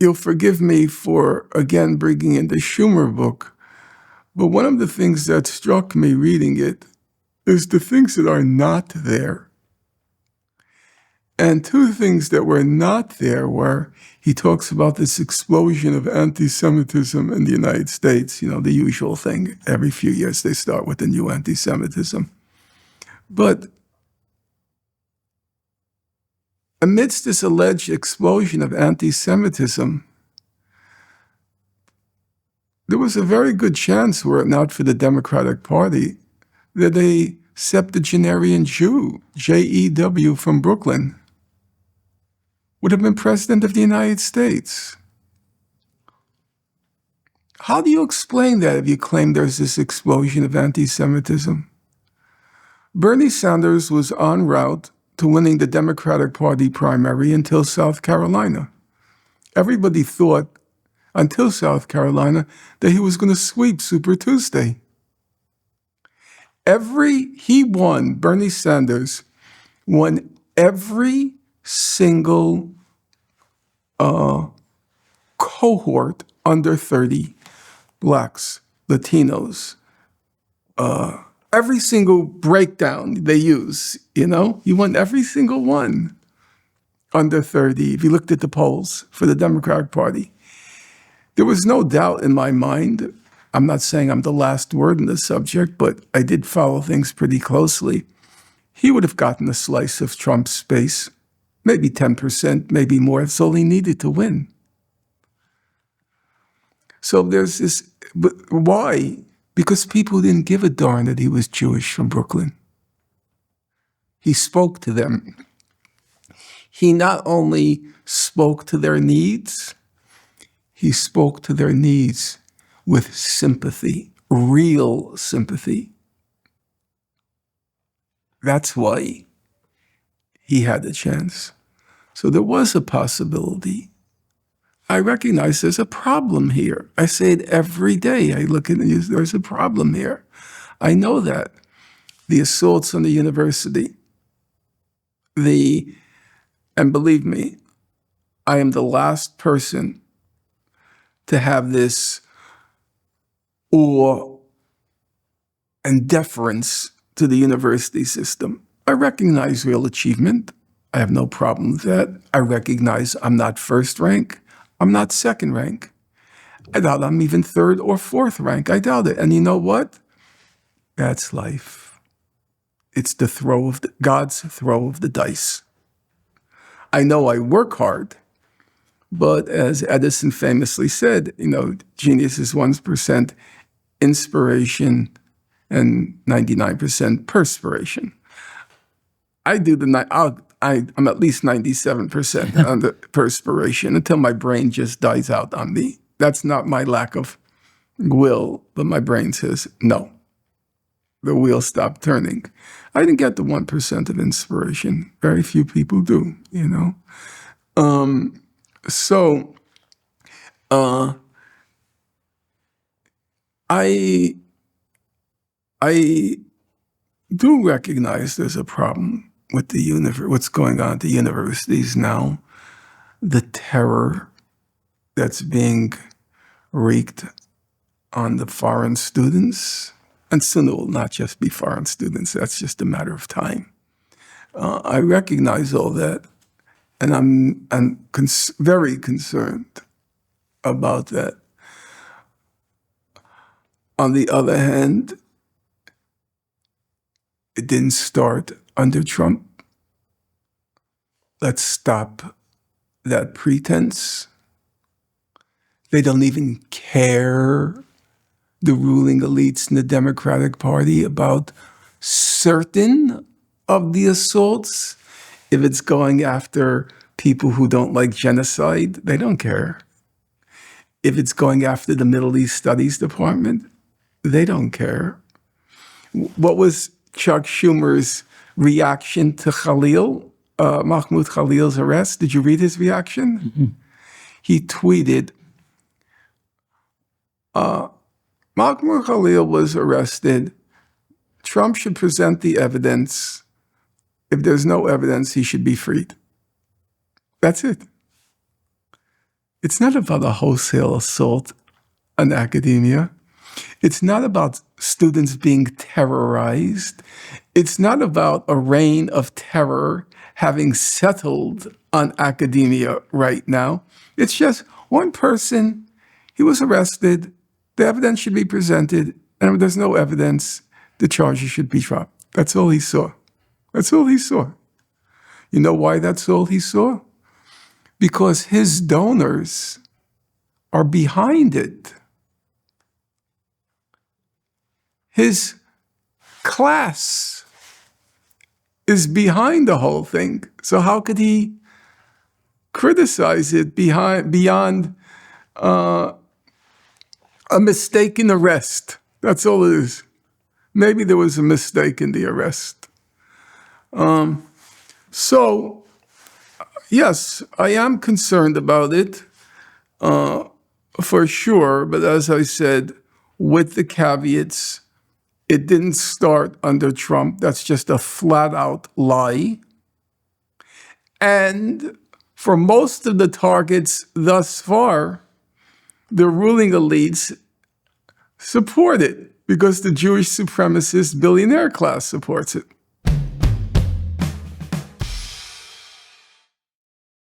you'll forgive me for, again, bringing in the Schumer book, but one of the things that struck me reading it is the things that are not there. And two things that were not there were, he talks about this explosion of anti-Semitism in the United States, the usual thing. Every few years they start with a new anti-Semitism. But amidst this alleged explosion of anti-Semitism, there was a very good chance, were it not for the Democratic Party, that a septuagenarian Jew, J.E.W. from Brooklyn, would have been president of the United States. How do you explain that if you claim there's this explosion of anti-Semitism? Bernie Sanders was en route to winning the Democratic Party primary until South Carolina. Everybody thought, until South Carolina, that he was going to sweep Super Tuesday. Bernie Sanders won every single cohort under 30, blacks, Latinos, every single breakdown they use, he won every single one under 30, if you looked at the polls for the Democratic Party. There was no doubt in my mind. I'm not saying I'm the last word in the subject, but I did follow things pretty closely. He would have gotten a slice of Trump's space, maybe 10%, maybe more. That's all he needed to win. So there's this, but why? Because people didn't give a darn that he was Jewish from Brooklyn. He spoke to them. He not only spoke to their needs, he spoke to their needs with sympathy, real sympathy. That's why he had a chance. So there was a possibility. I recognize there's a problem here. I say it every day. I look at it, there's a problem here. I know that. The assaults on the university, and believe me, I am the last person to have this awe and deference to the university system. I recognize real achievement. I have no problem with that. I recognize I'm not first rank. I'm not second rank. I doubt I'm even third or fourth rank. I doubt it. And you know what? That's life. It's the God's throw of the dice. I know I work hard, but as Edison famously said, genius is 1% inspiration and 99% perspiration. I'm at least 97% on the perspiration until my brain just dies out on me. That's not my lack of will, but my brain says, no, the wheel stopped turning. I didn't get the 1% of inspiration. Very few people do, I do recognize there's a problem with what's going on at the universities now, the terror that's being wreaked on the foreign students, and soon it will not just be foreign students, that's just a matter of time. I recognize all that, and I'm very concerned about that. On the other hand, it didn't start under Trump. Let's stop that pretense. They don't even care, the ruling elites in the Democratic Party, about certain of the assaults. If it's going after people who don't like genocide, they don't care. If it's going after the Middle East Studies Department, they don't care. What was Chuck Schumer's reaction to Mahmoud Khalil's arrest? Did you read his reaction? Mm-hmm. He tweeted, Mahmoud Khalil was arrested. Trump should present the evidence. If there's no evidence, he should be freed. That's it. It's not about a wholesale assault on academia. It's not about students being terrorized. It's not about a reign of terror having settled on academia right now. It's just one person, he was arrested, the evidence should be presented, and if there's no evidence, the charges should be dropped. That's all he saw. That's all he saw. You know why that's all he saw? Because his donors are behind it. His class is behind the whole thing. So how could he criticize it beyond a mistaken arrest? That's all it is. Maybe there was a mistake in the arrest. So, yes, I am concerned about it, for sure. But as I said, with the caveats, it didn't start under Trump. That's just a flat-out lie. And for most of the targets thus far, the ruling elites support it because the Jewish supremacist billionaire class supports it.